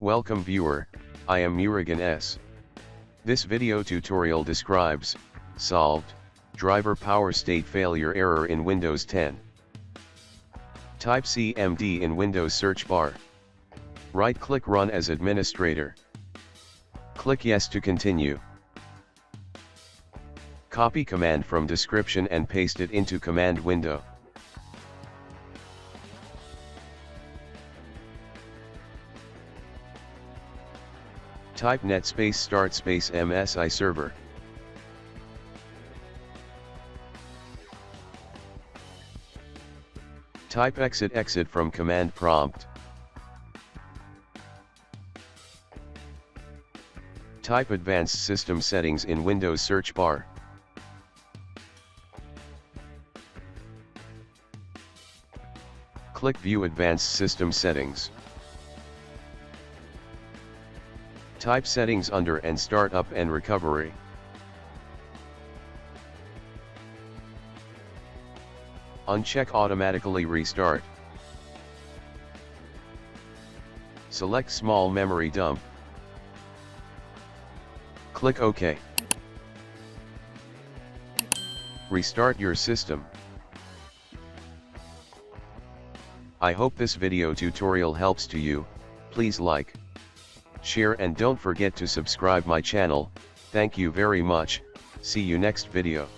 Welcome viewer, I am Murugan S. This video tutorial describes, solved, driver power state failure error in Windows 10. Type CMD in Windows search bar. Right-click Run as administrator. Click Yes to continue. Copy command from description and paste it into command window. Type net space start space MSIServer. Type exit from command prompt. Type advanced system settings in Windows search bar. Click View Advanced System Settings. Type Settings under and Startup and Recovery. Uncheck Automatically Restart. Select Small Memory Dump. Click OK. Restart your system. I hope this video tutorial helps to you. Please like, share and don't forget to subscribe my channel. Thank you very much. See you next video.